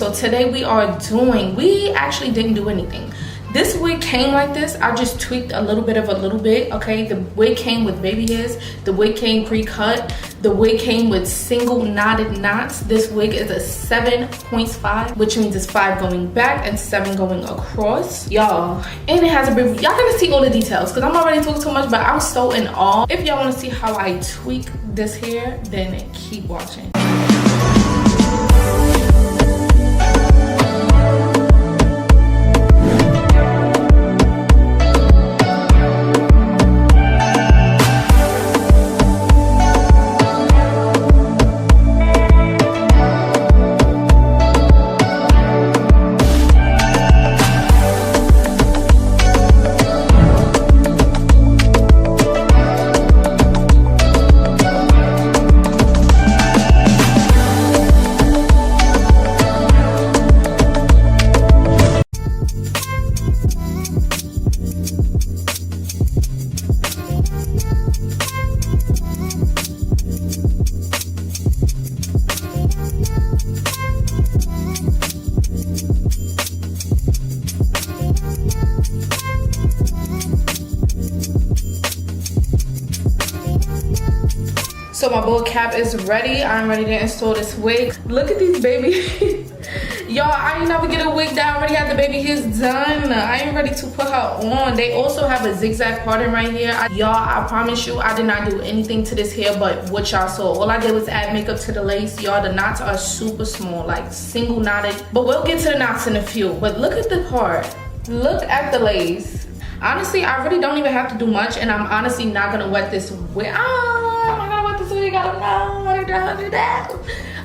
So today we actually didn't do anything. This wig came like this. I just tweaked a little bit, okay? The wig came with baby hairs. The wig came pre-cut. The wig came with single knotted knots. This wig is a 7.5, which means it's 5 going back and 7 going across. Y'all, and it has a bit, y'all gonna see all the details because I'm already talking too much, but I'm so in awe. If y'all wanna see how I tweak this hair, then keep watching. So my bowl cap is ready. I'm ready to install this wig. Look at these baby. Y'all, I ain't never get a wig that already had the baby hairs done. I ain't ready to put her on. They also have a zigzag parting right here. Y'all, I promise you, I did not do anything to this hair but what y'all saw. All I did was add makeup to the lace. Y'all, the knots are super small, like single knotted. But we'll get to the knots in a few. But look at the part. Look at the lace. Honestly, I really don't even have to do much, and I'm honestly not gonna wet this wig. I'm not gonna wet this wig. I don't know.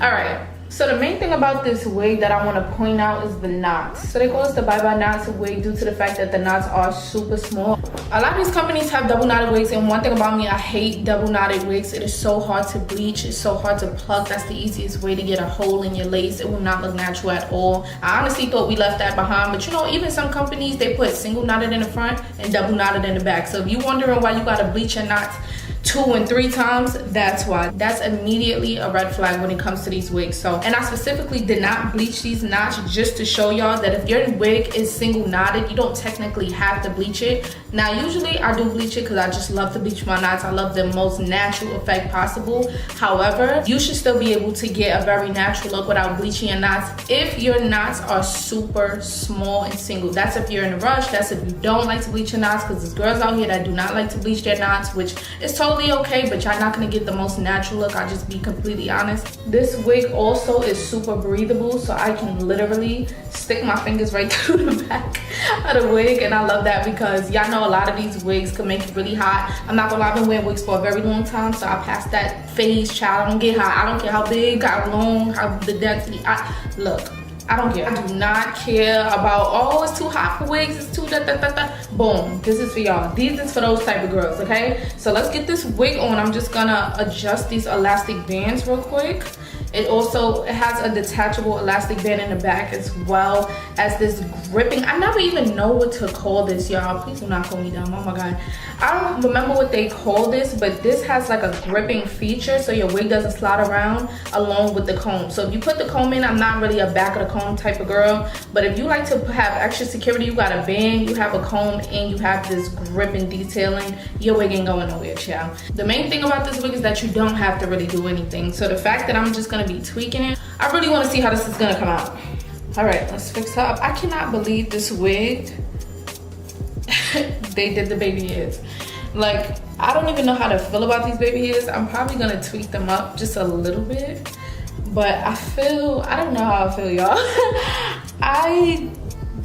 All right. So the main thing about this wig that I want to point out is the knots. So they call this the Byebyekonts wig due to the fact that the knots are super small. A lot of these companies have double knotted wigs, and one thing about me, I hate double knotted wigs. It is so hard to bleach. It's so hard to pluck. That's the easiest way to get a hole in your lace. It will not look natural at all. I honestly thought we left that behind, but you know, even some companies, they put single knotted in the front and double knotted in the back. So if you're wondering why you gotta bleach your knots 2 and 3 times, that's why. That's immediately a red flag when it comes to these wigs. So, and I specifically did not bleach these knots just to show y'all that if your wig is single knotted, you don't technically have to bleach it. Now, usually I do bleach it because I just love to bleach my knots. I love the most natural effect possible. However, you should still be able to get a very natural look without bleaching your knots if your knots are super small and single. That's if you're in a rush. That's if you don't like to bleach your knots, because there's girls out here that do not like to bleach their knots, which is totally okay, but y'all not gonna get the most natural look. I'll just be completely honest. This wig also is super breathable, so I can literally stick my fingers right through the back of the wig, and I love that because y'all know a lot of these wigs can make you really hot. I'm not gonna lie, I've been wearing wigs for a very long time, so I passed that phase, child. I don't get hot. I don't care how big, how long, how the density. Look, I don't care. I do not care about, oh, it's too hot for wigs, it's too Boom, this is for y'all. These is for those type of girls, okay? So let's get this wig on. I'm just gonna adjust these elastic bands real quick. It has a detachable elastic band in the back, as well as this gripping. I never even know what to call this, y'all. Please do not call me dumb. Oh my God. I don't remember what they call this, but this has like a gripping feature so your wig doesn't slide around along with the comb. So if you put the comb in, I'm not really a back of the comb type of girl, but if you like to have extra security, you got a band, you have a comb, and you have this gripping detailing, your wig ain't going nowhere, child. The main thing about this wig is that you don't have to really do anything. So the fact that I'm just gonna be tweaking it, I really want to see how this is gonna come out. All right, let's fix her up. I cannot believe this wig they did the baby hairs. Like, I don't even know how to feel about these baby hairs. I'm probably gonna tweak them up just a little bit, but I don't know how I feel, y'all. I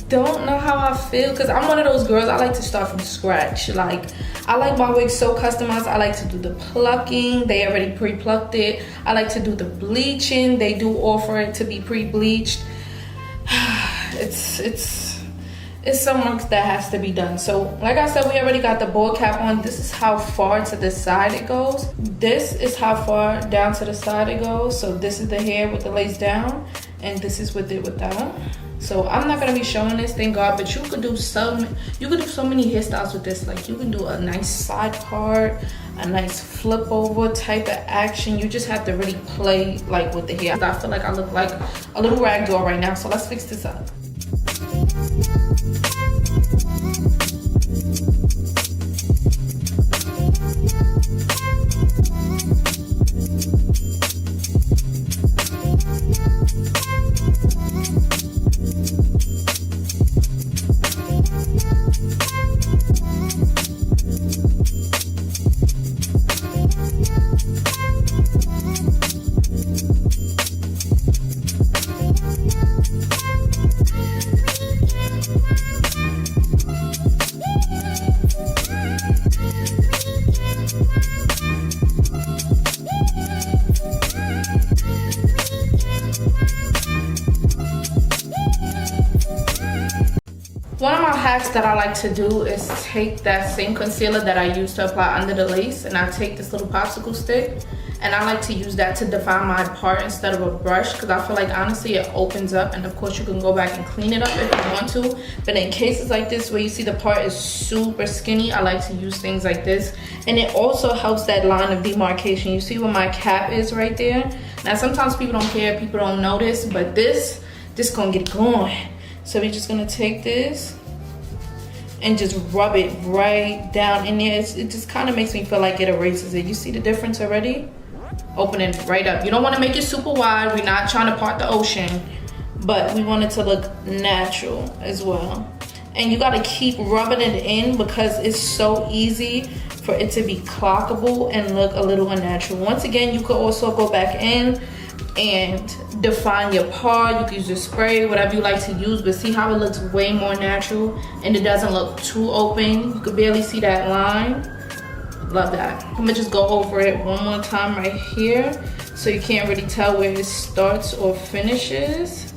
don't know how I feel, because I'm one of those girls, I like to start from scratch. Like, I like my wigs so customized. I like to do the plucking. They already pre-plucked it. I like to do the bleaching. They do offer it to be pre-bleached. It's so much that has to be done. So like I said, we already got the ball cap on. This is how far to the side it goes. This is how far down to the side it goes. So this is the hair with the lace down, and this is with it without. So I'm not gonna be showing this, thank God, but you could do so many hairstyles with this. Like you can do a nice side part, a nice flip over type of action. You just have to really play like with the hair. I feel like I look like a little rag doll right now, so let's fix this up. One of my hacks that I like to do is take that same concealer that I used to apply under the lace, and I take this little popsicle stick and I like to use that to define my part instead of a brush, because I feel like honestly it opens up, and of course you can go back and clean it up if you want to, but in cases like this where you see the part is super skinny, I like to use things like this. And it also helps that line of demarcation. You see where my cap is right there? Now sometimes people don't care, people don't notice, but this gonna get it going. So we're just gonna take this and just rub it right down in there. It just kind of makes me feel like it erases it. You see the difference already? Opening right up. You don't want to make it super wide. We're not trying to part the ocean, but we want it to look natural as well. And you got to keep rubbing it in because it's so easy for it to be clockable and look a little unnatural. Once again, you could also go back in and define your part. You can use your spray, whatever you like to use, but see how it looks way more natural and it doesn't look too open. You could barely see that line. Love that. I'm gonna just go over it one more time right here so you can't really tell where it starts or finishes.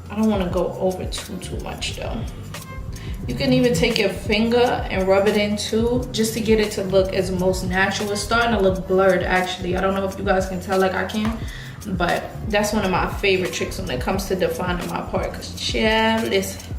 I don't want to go over too much though. You can even take your finger and rub it in too, just to get it to look as most natural. It's starting to look blurred actually. I don't know if you guys can tell like I can, but that's one of my favorite tricks when it comes to defining my part, because child, listen.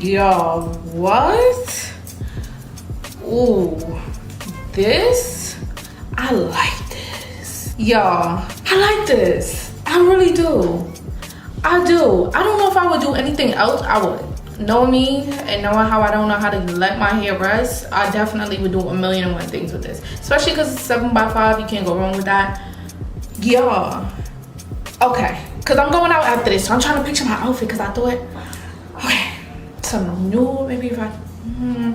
Y'all, what? Ooh, this, I like this. Y'all, I like this. I really do. I do. I don't know if I would do anything else. I would. Know me and knowing how I don't know how to let my hair rest, I definitely would do 1,000,001 things with this. Especially because it's 7x5, you can't go wrong with that. Y'all, okay, because I'm going out after this, so I'm trying to picture my outfit because I thought, okay, some new, maybe if I do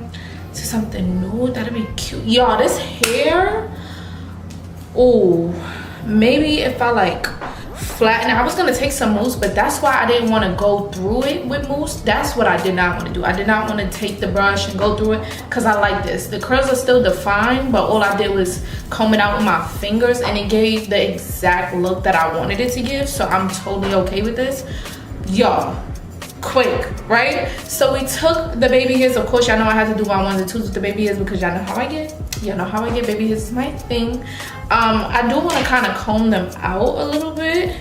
something new, that'd be cute. Y'all, this hair, oh, maybe if I like flatten it. I was gonna take some mousse, but that's why I didn't want to go through it with mousse. That's what I did not want to do. I did not want to take the brush and go through it because I like this. The curls are still defined, but all I did was comb it out with my fingers and it gave the exact look that I wanted it to give. So I'm totally okay with this. Y'all, quick, right? So we took the baby hairs. Of course, y'all know I had to do my 1s and 2s with the baby hairs because y'all know how I get. Y'all know how I get. Baby hairs is my thing. I do want to kind of comb them out a little bit,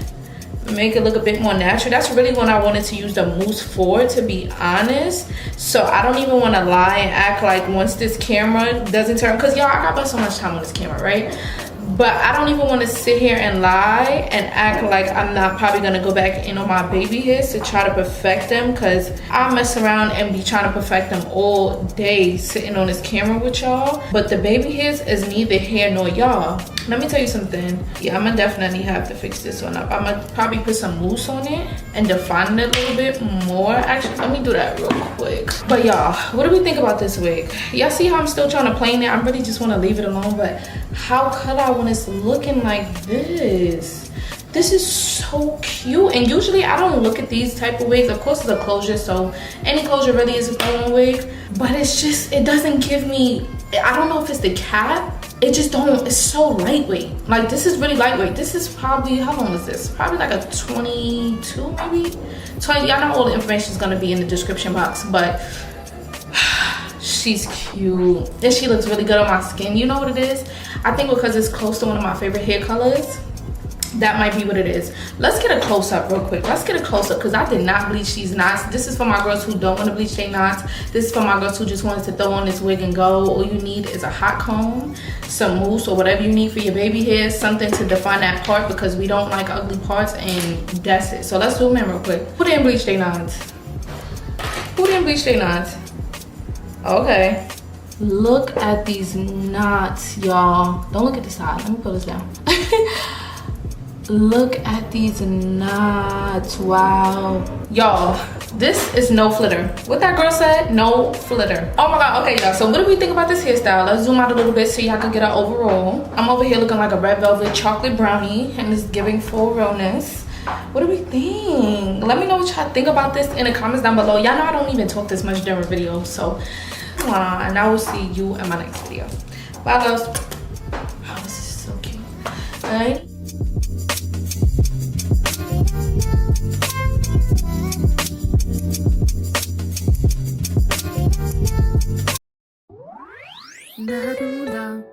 make it look a bit more natural. That's really what I wanted to use the mousse for, to be honest. So I don't even want to lie and act like once this camera doesn't turn, because y'all, I got so much time on this camera, right? But I don't even want to sit here and lie and act like I'm not probably going to go back in on my baby hairs to try to perfect them, because I mess around and be trying to perfect them all day sitting on this camera with y'all. But the baby hairs is neither here nor y'all. Let me tell you something. Yeah, I'm going to definitely have to fix this one up. I'm going to probably put some mousse on it and define it a little bit more. Actually, let me do that real quick. But y'all, what do we think about this wig? Y'all see how I'm still trying to plane it? I really just want to leave it alone, but how could I when it's looking like this? This is so cute. And usually I don't look at these type of wigs. Of course it's a closure, so any closure really is a throw-on wig, but it's just, it doesn't give me, I don't know if it's the cap, it just don't, it's so lightweight. Like this is really lightweight. This is probably, how long is this? Probably like a 22 maybe? 20, y'all know all the information is gonna be in the description box, but she's cute. And she looks really good on my skin. You know what it is? I think because it's close to one of my favorite hair colors, that might be what it is. Let's get a close-up real quick. Let's get a close-up because I did not bleach these knots. This is for my girls who don't want to bleach their knots. This is for my girls who just wanted to throw on this wig and go. All you need is a hot comb, some mousse, or whatever you need for your baby hair, something to define that part because we don't like ugly parts, and that's it. So let's zoom in real quick. Who didn't bleach their knots? Who didn't bleach their knots? Okay. Look at these knots, y'all. Don't look at the side. Let me pull this down. Look at these knots. Wow. Y'all, this is no flitter. What that girl said, no flitter. Oh my god. Okay, y'all, so what do we think about this hairstyle? Let's zoom out a little bit so y'all can get an overall. I'm over here looking like a red velvet chocolate brownie, and it's giving full realness. What do we think? Let me know what y'all think about this in the comments down below. Y'all know I don't even talk this much during videos, so and I will see you in my next video. Bye, loves. Oh, this is so cute. All right. Nadula.